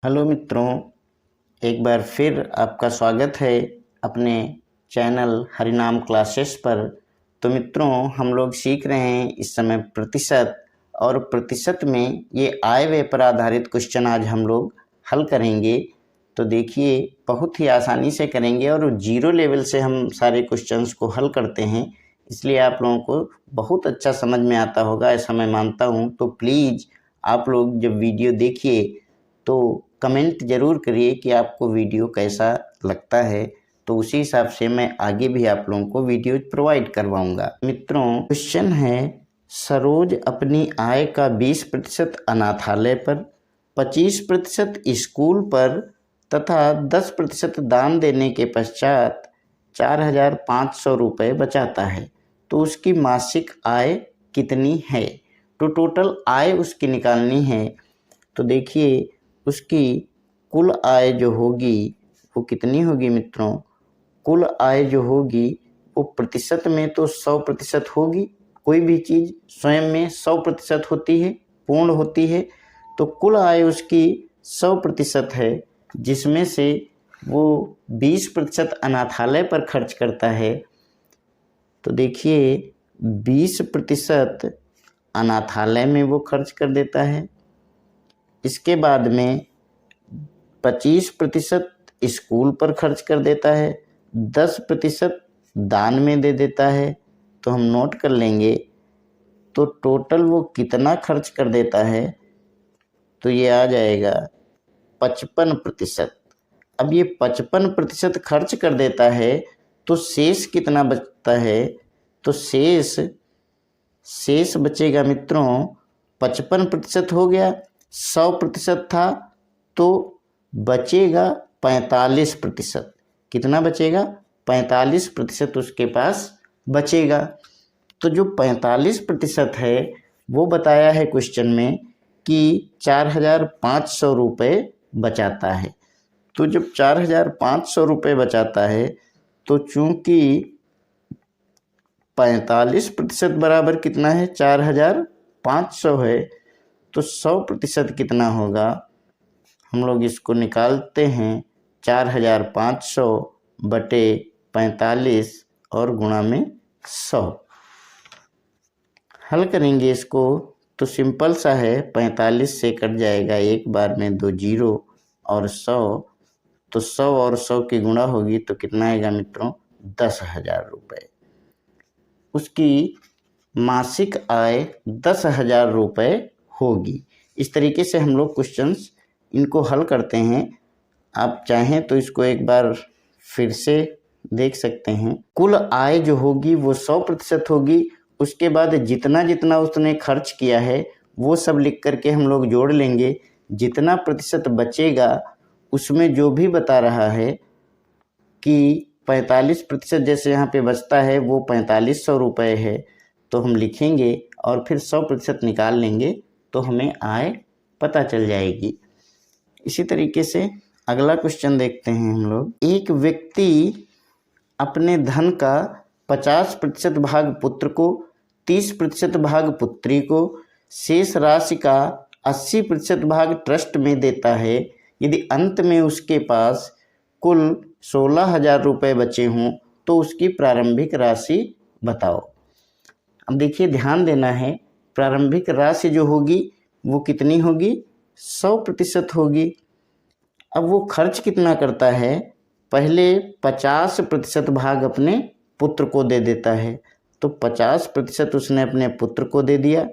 Hello मित्रों, एक बार फिर आपका स्वागत है अपने चैनल हरिनाम क्लासेस पर। तो मित्रों, हम लोग सीख रहे हैं इस समय प्रतिशत, और प्रतिशत में ये आय व्यय पर आधारित क्वेश्चन आज हम लोग हल करेंगे। तो देखिए, बहुत ही आसानी से करेंगे और जीरो लेवल से हम सारे क्वेश्चंस को हल करते हैं, इसलिए आप लोगों को बहुत अच्छा समझ में आता होगा, ऐसा मैं मानता हूँ। तो प्लीज़ आप लोग जब वीडियो देखिए तो कमेंट ज़रूर करिए कि आपको वीडियो कैसा लगता है, तो उसी हिसाब से मैं आगे भी आप लोगों को वीडियो प्रोवाइड करवाऊंगा। मित्रों, क्वेश्चन है, सरोज अपनी आय का 20% अनाथालय पर, 25% स्कूल पर तथा 10% दान देने के पश्चात 4,500 रुपये बचाता है, तो उसकी मासिक आय कितनी है? तो टोटल आय उसकी निकालनी है। तो देखिए, उसकी कुल आय जो होगी वो कितनी होगी मित्रों? कुल आय जो होगी वो प्रतिशत में तो 100% होगी। कोई भी चीज़ स्वयं में 100% होती है, पूर्ण होती है। तो कुल आय उसकी 100% है, जिसमें से वो 20% अनाथालय पर खर्च करता है। तो देखिए, 20% अनाथालय में वो खर्च कर देता है। इसके बाद में 25% स्कूल पर खर्च कर देता है, 10% दान में दे देता है। तो हम नोट कर लेंगे, तो टोटल वो कितना खर्च कर देता है? तो ये आ जाएगा 55%। अब ये 55% खर्च कर देता है, तो शेष कितना बचता है? तो शेष बचेगा मित्रों, 55% हो गया, 100% था, तो बचेगा 45%। कितना बचेगा? 45% उसके पास बचेगा। तो जो 45% है वो बताया है क्वेश्चन में कि 4,500 रुपये बचाता है। तो जब 4,500 रुपये बचाता है, तो चूंकि 45% बराबर कितना है? 4,500 है। तो 100% कितना होगा? हम लोग इसको निकालते हैं, 4,500 बटे 45 और गुणा में 100। हल करेंगे इसको तो सिंपल सा है, 45 से कट जाएगा एक बार में 2 जीरो और 100, तो 100 और 100 की गुणा होगी तो कितना आएगा मित्रों? 10,000 रुपये। उसकी मासिक आय 10,000 रुपये होगी। इस तरीके से हम लोग क्वेश्चंस इनको हल करते हैं। आप चाहें तो इसको एक बार फिर से देख सकते हैं। कुल आय जो होगी वो 100% होगी। उसके बाद जितना जितना उसने खर्च किया है वो सब लिख करके हम लोग जोड़ लेंगे। जितना प्रतिशत बचेगा उसमें जो भी बता रहा है कि 45% जैसे यहाँ पे बचता है वो 4500 रुपये है, तो हम लिखेंगे और फिर 100% निकाल लेंगे, तो हमें आय पता चल जाएगी। इसी तरीके से अगला क्वेश्चन देखते हैं हम लोग। एक व्यक्ति अपने धन का 50% भाग पुत्र को, 30% भाग पुत्री को, शेष राशि का 80% भाग ट्रस्ट में देता है। यदि अंत में उसके पास कुल 16,000 रुपये बचे हों तो उसकी प्रारंभिक राशि बताओ। अब देखिए, ध्यान देना है, प्रारंभिक राशि जो होगी वो कितनी होगी? 100% होगी। अब वो खर्च कितना करता है? पहले 50% भाग अपने पुत्र को दे देता है, तो 50% उसने अपने पुत्र को दे दिया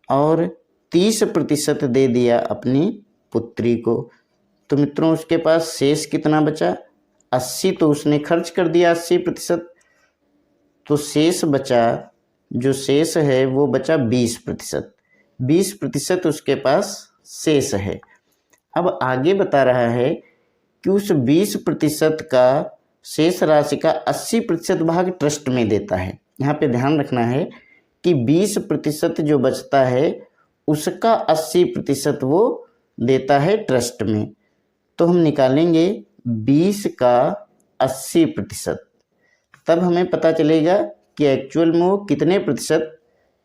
और 30% दे दिया अपनी पुत्री को। तो मित्रों, उसके पास शेष कितना बचा? 80 तो उसने खर्च कर दिया, 80%। तो शेष बचा, जो शेष है वो बचा 20%। 20% उसके पास शेष है। अब आगे बता रहा है कि उस 20% का शेष राशि का 80% भाग ट्रस्ट में देता है। यहाँ पे ध्यान रखना है कि 20% जो बचता है उसका 80% वो देता है ट्रस्ट में। तो हम निकालेंगे 20 का 80%, तब हमें पता चलेगा कि एक्चुअल में वो कितने प्रतिशत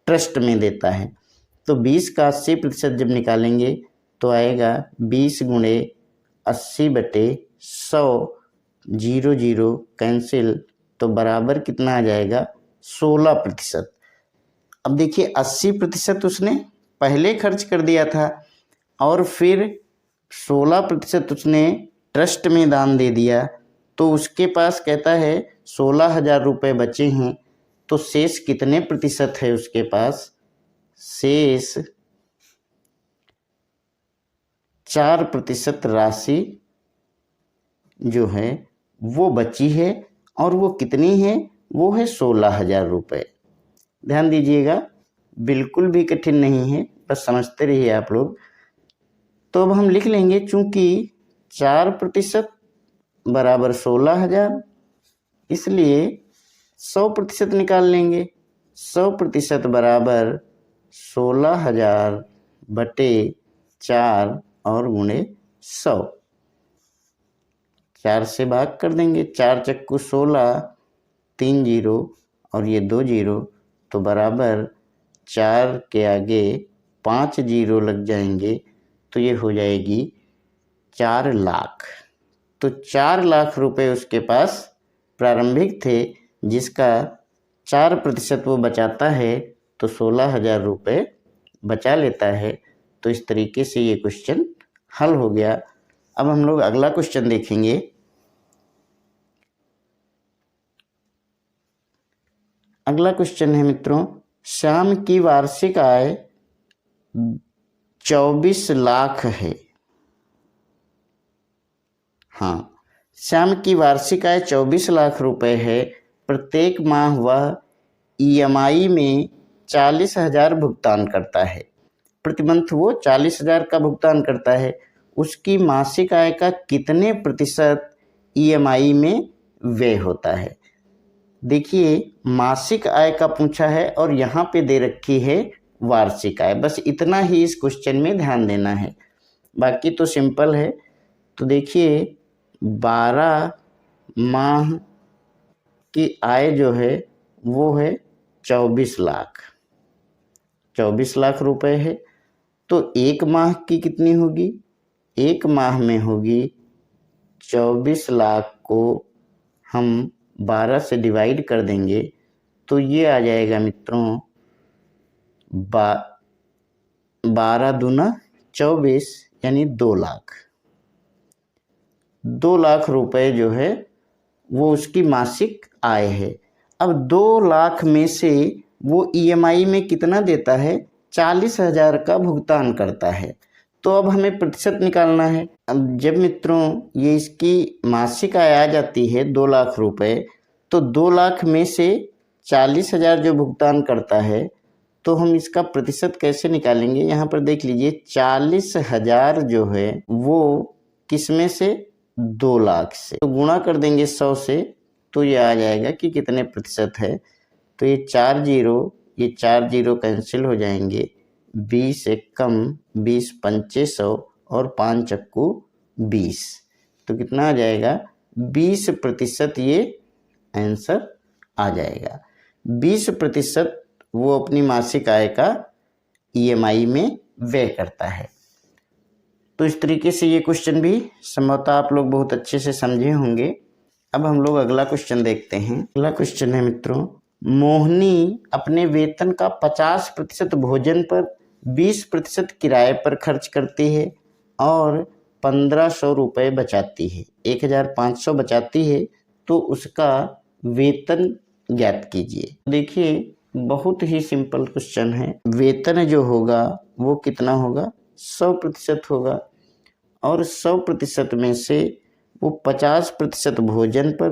ट्रस्ट में देता है। तो 20 का 80% जब निकालेंगे तो आएगा 20 गुणे 80/100, 0 कैंसिल, तो बराबर कितना आ जाएगा 16%। अब देखिए 80% उसने पहले खर्च कर दिया था और फिर 16% उसने ट्रस्ट में दान दे दिया, तो उसके पास कहता है 16,000 रुपये बचे हैं। तो शेष कितने प्रतिशत है उसके पास? शेष 4% राशि जो है वो बची है, और वो कितनी है? वो है 16,000 रुपये। ध्यान दीजिएगा, बिल्कुल भी कठिन नहीं है, बस समझते रहिए आप लोग। तो अब हम लिख लेंगे, चूंकि 4% बराबर 16,000, इसलिए 100% निकाल लेंगे। 100% बराबर 16,000 बटे 4 और गुणे 100। 4 से भाग कर देंगे, 4 चक्कू 16, 3 0 और ये 2 0, तो बराबर 4 के आगे 5 0 लग जाएंगे, तो ये हो जाएगी 4 लाख। तो 4 लाख रुपए उसके पास प्रारंभिक थे, जिसका 4% वो बचाता है, तो 16,000 रुपये बचा लेता है। तो इस तरीके से ये क्वेश्चन हल हो गया। अब हम लोग अगला क्वेश्चन देखेंगे। अगला क्वेश्चन है मित्रों, श्याम की वार्षिक आय 24 लाख है। हाँ, श्याम की वार्षिक आय 24 लाख रुपए है। प्रत्येक माह वह EMI में 40,000 भुगतान करता है। प्रति मंथ वो 40,000 का भुगतान करता है। उसकी मासिक आय का कितने प्रतिशत EMI में व्यय होता है? देखिए, मासिक आय का पूछा है और यहाँ पे दे रखी है वार्षिक आय। बस इतना ही इस क्वेश्चन में ध्यान देना है, बाकी तो सिंपल है। तो देखिए, 12 माह की आय जो है वो है 24 लाख। 24 लाख रुपए है, तो एक माह की कितनी होगी? एक माह में होगी 24 लाख को हम 12 से डिवाइड कर देंगे, तो ये आ जाएगा मित्रों 12 दूना 24, यानी 2 लाख। 2 लाख रुपए जो है वो उसकी मासिक आय है। अब 2 लाख में से वो EMI में कितना देता है? 40,000 का भुगतान करता है। तो अब हमें प्रतिशत निकालना है। अब जब मित्रों ये इसकी मासिक आय आ जाती है 2 लाख रुपए, तो 2 लाख में से 40,000 जो भुगतान करता है, तो हम इसका प्रतिशत कैसे निकालेंगे? यहाँ पर देख लीजिए, 40,000 जो है वो किस में से? 2 लाख से। तो गुणा कर देंगे 100 से, तो ये आ जाएगा कि कितने प्रतिशत है। तो ये 4 0 कैंसिल हो जाएंगे। 20 एक कम 20 पंचे 100 और 5 चक्कू 20, तो कितना आ जाएगा? 20% ये आंसर आ जाएगा। 20% वो अपनी मासिक आय का EMI में व्यय करता है। तो इस तरीके से ये क्वेश्चन भी संभवतः आप लोग बहुत अच्छे से समझे होंगे। अब हम लोग अगला क्वेश्चन देखते हैं। अगला क्वेश्चन है मित्रों, मोहिनी अपने वेतन का 50% भोजन पर, 20% किराए पर खर्च करती है और 1500 रुपये बचाती है। 1,500 बचाती है, तो उसका वेतन ज्ञात कीजिए। देखिए, बहुत ही सिंपल क्वेश्चन है। वेतन जो होगा वो कितना होगा? 100% होगा, और 100% में से वो 50% भोजन पर,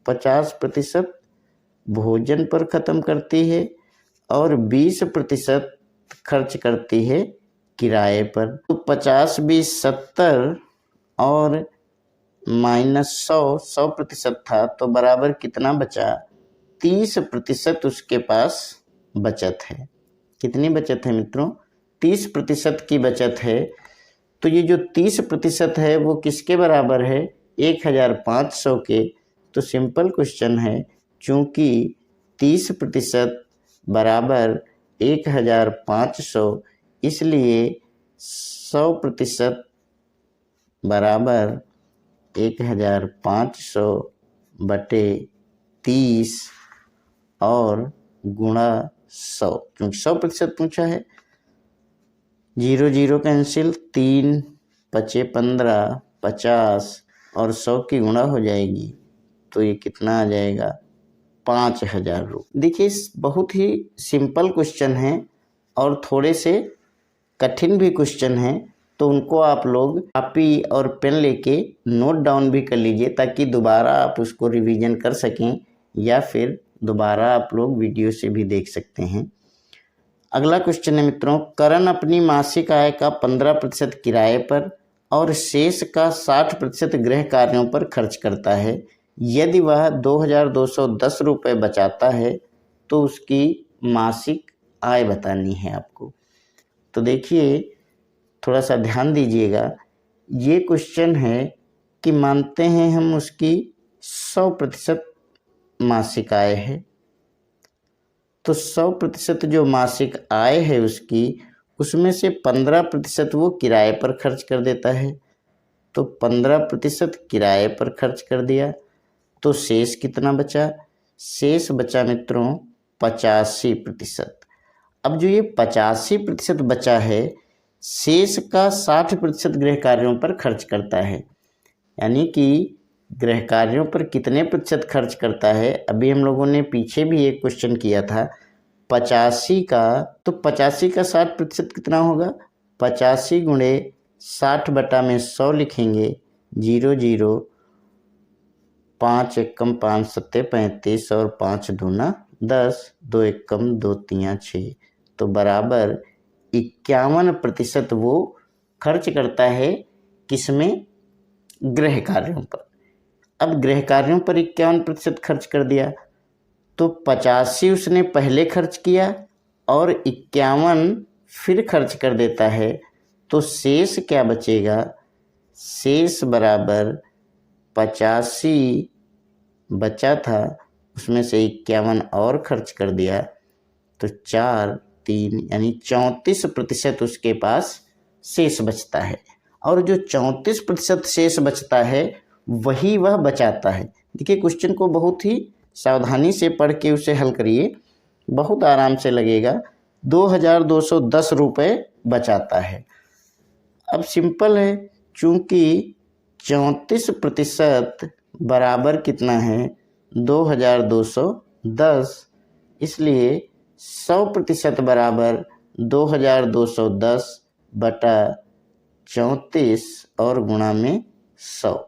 50% भोजन पर ख़त्म करती है और 20% खर्च करती है किराए पर। तो 50 20 70 और माइनस 100% था, तो बराबर कितना बचा? 30% उसके पास बचत है। कितनी बचत है मित्रों? 30% की बचत है। तो ये जो 30% है वो किसके बराबर है? 1,500 के। तो सिंपल क्वेश्चन है, चूँकि 30% बराबर 1,500, इसलिए 100% बराबर 1500 बटे 30 और गुणा 100, क्योंकि 100% पूछा है। 0 0 कैंसिल, 3 पचे 15, 50 और 100 की गुणा हो जाएगी तो ये कितना आ जाएगा, 5000 रुपये। देखिए बहुत ही सिंपल क्वेश्चन है और थोड़े से कठिन भी क्वेश्चन है, तो उनको आप लोग कॉपी और पेन लेके नोट डाउन भी कर लीजिए ताकि दोबारा आप उसको रिवीजन कर सकें, या फिर दोबारा आप लोग वीडियो से भी देख सकते हैं। अगला क्वेश्चन है मित्रों, करण अपनी मासिक आय का 15% किराए पर और शेष का 60% गृह कार्यों पर खर्च करता है। यदि वह 2210 रुपये बचाता है तो उसकी मासिक आय बतानी है आपको। तो देखिए थोड़ा सा ध्यान दीजिएगा, ये क्वेश्चन है कि मानते हैं हम उसकी 100% मासिक आय है, तो 100% जो मासिक आय है उसकी, उसमें से 15% वो किराए पर खर्च कर देता है। तो 15% किराए पर खर्च कर दिया तो शेष कितना बचा, शेष बचा मित्रों 85%। अब जो ये 85% बचा है, शेष का 60% गृह कार्यों पर खर्च करता है, यानी कि गृह कार्यों पर कितने प्रतिशत खर्च करता है। अभी हम लोगों ने पीछे भी एक क्वेश्चन किया था 85 का, तो 85 का 60% कितना होगा, 85 गुणे 60 बटा में 100 लिखेंगे, 0 0, 5 एकम 5 सत्ते 35 और 5 दूना 10, 2 एकम 2 तियां 6, तो बराबर 51% वो खर्च करता है किसमें, गृह कार्यों पर। अब गृह कार्यों पर 51% खर्च कर दिया तो 85 उसने पहले खर्च किया और 51 फिर खर्च कर देता है, तो शेष क्या बचेगा, शेष बराबर 85 बचा था उसमें से 51 और खर्च कर दिया तो 4 3 यानी 34% उसके पास शेष बचता है। और जो 34% शेष बचता है वही वह बचाता है। देखिए क्वेश्चन को बहुत ही सावधानी से पढ़ के उसे हल करिए, बहुत आराम से लगेगा। 2210 रुपये बचाता है। अब सिंपल है, चूँकि 34% बराबर कितना है, 2210, इसलिए 100% बराबर 2210 बटा 34 और गुणा में 100।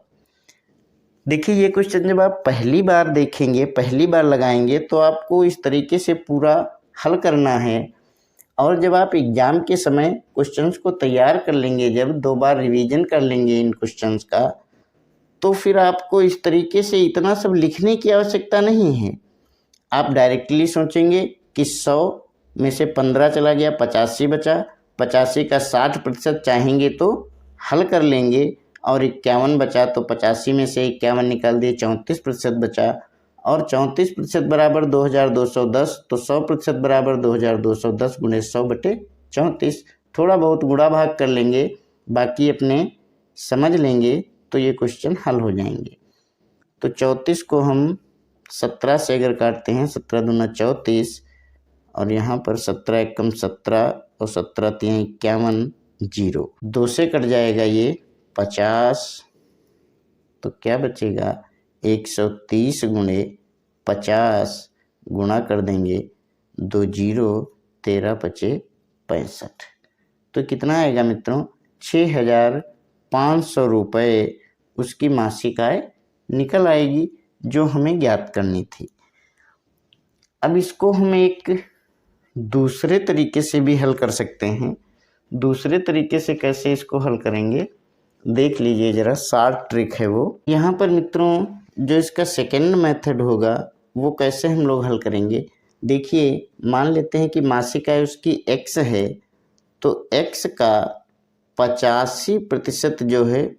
देखिए ये क्वेश्चन जब आप पहली बार देखेंगे, पहली बार लगाएंगे, तो आपको इस तरीके से पूरा हल करना है। और जब आप एग्ज़ाम के समय क्वेश्चंस को तैयार कर लेंगे, जब 2 बार रिवीजन कर लेंगे इन क्वेश्चंस का, तो फिर आपको इस तरीके से इतना सब लिखने की आवश्यकता नहीं है। आप डायरेक्टली सोचेंगे कि 100 में से 15 चला गया, 85 बचा, 85 का 60% चाहेंगे तो हल कर लेंगे, और 51 बचा तो 85 में से 51 निकाल दिए, 34% बचा, और 34% बराबर 2210, तो 100% बराबर 2210 गुणे 100 बटे 34। थोड़ा बहुत गुणा भाग कर लेंगे, बाकी अपने समझ लेंगे तो ये क्वेश्चन हल हो जाएंगे। तो 34 को हम 17 से अगर काटते हैं, 17 दूना 34, और यहाँ पर 17 एकम 17 और 17 तियां 51, 0, 2 से कट जाएगा ये 50, तो क्या बचेगा 130 गुणे 50 गुणा कर देंगे, 2 0, 13 पचे 65, तो कितना आएगा मित्रों, 6500 रुपये उसकी मासिक आय निकल आएगी, जो हमें ज्ञात करनी थी। अब इसको हम एक दूसरे तरीके से भी हल कर सकते हैं। दूसरे तरीके से कैसे इसको हल करेंगे देख लीजिए ज़रा, शार्ट ट्रिक है वो। यहाँ पर मित्रों जो इसका सेकेंड मेथड होगा वो कैसे हम लोग हल करेंगे, देखिए मान लेते हैं कि मासिक आय उसकी x है, तो x का 85% जो है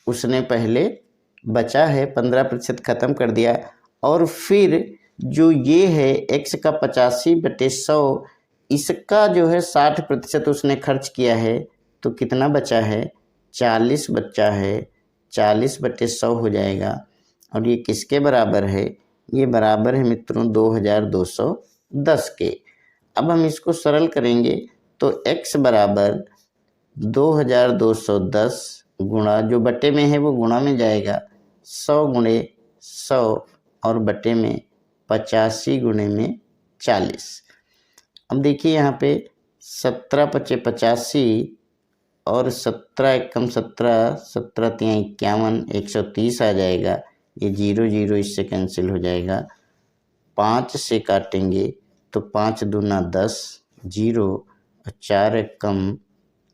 उसने पहले बचा है, 15% ख़त्म कर दिया, और फिर जो ये है x का 85 बटे 100, इसका जो है 60% उसने खर्च किया है, तो कितना बचा है, 40 बचा है, 40/100 हो जाएगा। और ये किसके बराबर है, ये बराबर है मित्रों 2210 के। अब हम इसको सरल करेंगे तो x बराबर 2210 गुणा, जो बटे में है वो गुणा में जाएगा, 100 गुणे 100 और बटे में 85 गुणे में 40। अब देखिए यहाँ पे 17 × 5 = 85 और 17 एकम 17, 17 × 3 = 51, 130 आ जाएगा। ये 0 0 इससे कैंसिल हो जाएगा। 5 से काटेंगे तो 5 दूना 10, 0 और 4 एकम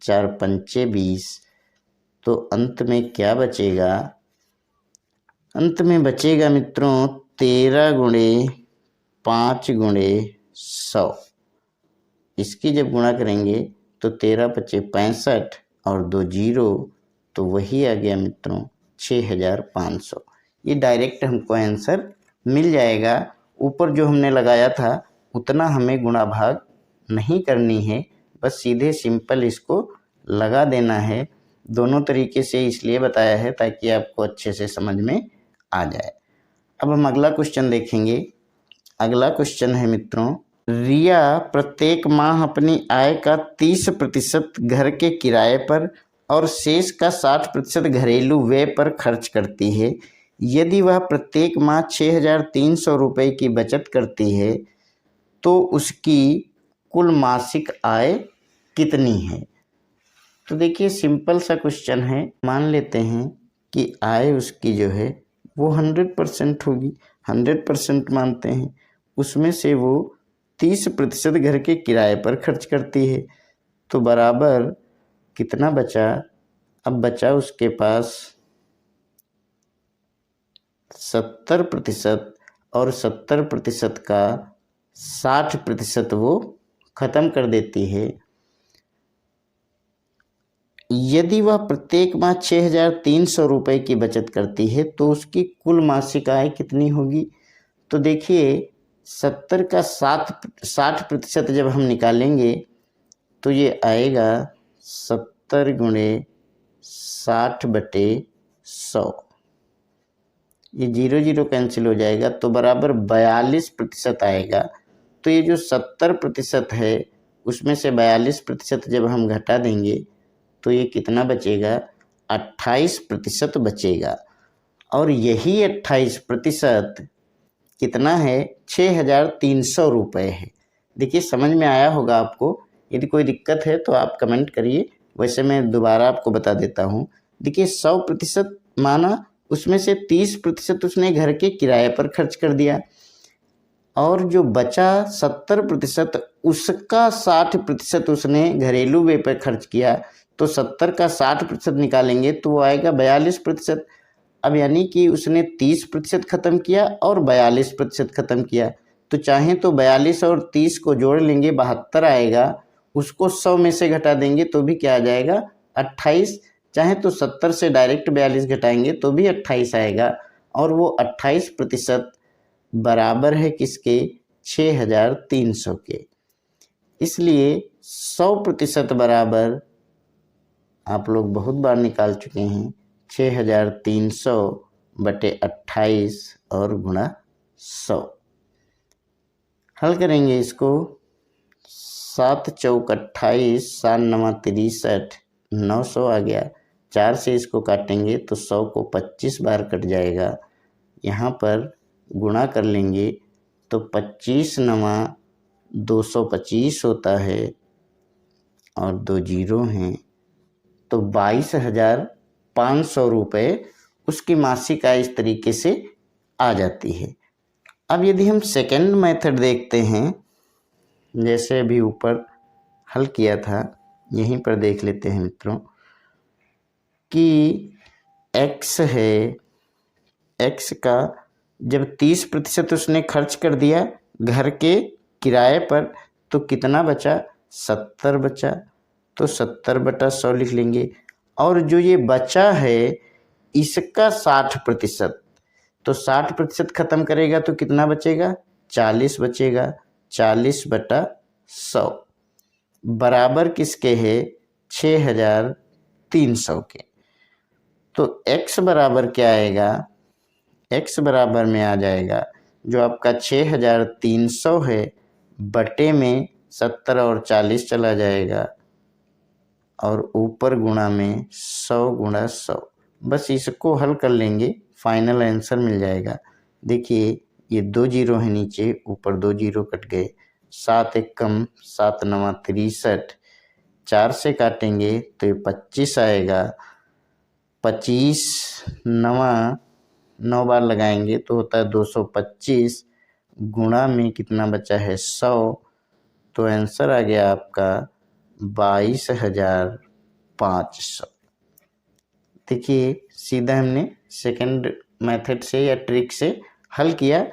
4 पंचे 20। तो अंत में क्या बचेगा, अंत में बचेगा मित्रों 13 गुणे 5 गुणे 100। इसकी जब गुणा करेंगे तो 13 × 5 = 65 और 2 0, तो वही आ गया मित्रों 6500। ये डायरेक्ट हमको आंसर मिल जाएगा। ऊपर जो हमने लगाया था उतना हमें गुणा भाग नहीं करनी है, बस सीधे सिंपल इसको लगा देना है। दोनों तरीके से इसलिए बताया है ताकि आपको अच्छे से समझ में आ जाए। अब हम अगला क्वेश्चन देखेंगे। अगला क्वेश्चन है मित्रों, रिया प्रत्येक माह अपनी आय का 30% घर के किराए पर और शेष का 60% घरेलू व्यय पर खर्च करती है। यदि वह प्रत्येक माह 6300 रुपये की बचत करती है तो उसकी कुल मासिक आय कितनी है। तो देखिए सिंपल सा क्वेश्चन है। मान लेते हैं कि आय उसकी जो है वो 100% होगी, 100% मानते हैं। उसमें से वो 30% घर के किराए पर खर्च करती है, तो बराबर कितना बचा, अब बचा उसके पास 70% और 70% का 60% वो खत्म कर देती है। यदि वह प्रत्येक माह 6300 रुपये की बचत करती है तो उसकी कुल मासिक आय कितनी होगी। तो देखिए 70 का 60% जब हम निकालेंगे तो ये आएगा 70 गुणे 60/100। ये 0 0 कैंसिल हो जाएगा तो बराबर 42% आएगा। तो ये जो 70% है उसमें से 42% जब हम घटा देंगे तो ये कितना बचेगा, 28% बचेगा। और यही 28% कितना है, 6300 रुपये है। देखिए समझ में आया होगा आपको। यदि कोई दिक्कत है तो आप कमेंट करिए, वैसे मैं दोबारा आपको बता देता हूँ। देखिए 100% माना, उसमें से 30% उसने घर के किराए पर खर्च कर दिया और जो बचा 70% उसका 60% उसने घरेलू व्यय पर खर्च किया। तो 70 का 60% निकालेंगे तो वो आएगा 42%। अब यानी कि उसने 30% ख़त्म किया और 42% ख़त्म किया। तो चाहें तो 42 और 30 को जोड़ लेंगे, 72 आएगा। उसको 100 में से घटा देंगे तो भी क्या आ जाएगा, 28। चाहे तो 70 से डायरेक्ट 42 घटाएंगे तो भी 28 आएगा। और वो 28% बराबर है किसके, 6300 के। इसलिए 100% बराबर आप लोग बहुत बार निकाल चुके हैं, 6300/28 और गुणा 100। हल करेंगे इसको, 7 चौक 28, 7 9 63, 900 आ गया। 4 से इसको काटेंगे तो 100 को 25 बार कट जाएगा। यहाँ पर गुणा कर लेंगे तो 25 9 225 होता है और 2 0 हैं, तो 22,500 रुपये उसकी मासिक आय इस तरीके से आ जाती है। अब यदि हम सेकंड मेथड देखते हैं, जैसे अभी ऊपर हल किया था, यहीं पर देख लेते हैं मित्रों कि x है, x का जब 30% उसने खर्च कर दिया घर के किराए पर तो कितना बचा, 70 बचा। तो 70/100 लिख लेंगे। और जो ये बचा है इसका 60%, तो 60% खत्म करेगा तो कितना बचेगा, 40 बचेगा। 40/100 बराबर किसके है, 6300 के। तो x बराबर क्या आएगा, x बराबर में आ जाएगा जो आपका 6300 है बटे में 70 और 40 चला जाएगा और ऊपर गुणा में 100 गुणा 100। बस इसको हल कर लेंगे, फाइनल आंसर मिल जाएगा। देखिए ये 2 जीरो है नीचे, ऊपर 2 जीरो कट गए। 7 एक कम 7 नवा 63, 4 से काटेंगे तो ये 25 आएगा। 25 नवा 9 बार लगाएंगे तो होता है 225 गुणा में कितना बचा है 100। तो आंसर आ गया आपका 22,500। देखिए सीधा हमने सेकंड मेथड से या ट्रिक से हल किया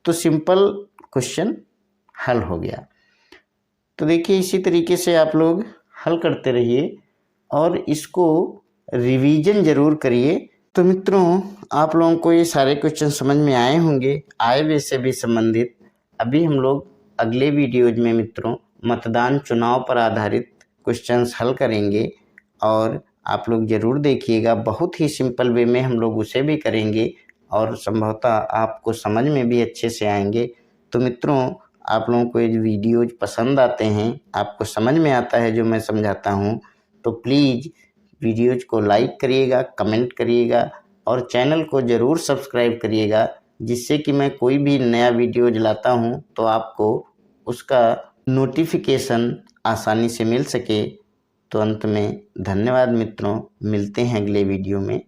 तो सिंपल क्वेश्चन हल हो गया। तो देखिए इसी तरीके से आप लोग हल करते रहिए और इसको रिवीजन ज़रूर करिए। तो मित्रों आप लोगों को ये सारे क्वेश्चन समझ में आए होंगे, आय व्यय से भी संबंधित। अभी हम लोग अगले वीडियोज में मित्रों मतदान चुनाव पर आधारित क्वेश्चंस हल करेंगे और आप लोग ज़रूर देखिएगा। बहुत ही सिंपल वे में हम लोग उसे भी करेंगे और संभवतः आपको समझ में भी अच्छे से आएंगे। तो मित्रों आप लोगों को ये वीडियोज पसंद आते हैं, आपको समझ में आता है जो मैं समझाता हूँ, तो प्लीज़ वीडियोज को लाइक करिएगा, कमेंट करिएगा और चैनल को ज़रूर सब्सक्राइब करिएगा, जिससे कि मैं कोई भी नया वीडियोज लाता हूँ तो आपको उसका नोटिफिकेशन आसानी से मिल सके। तो अंत में धन्यवाद मित्रों, मिलते हैं अगले वीडियो में।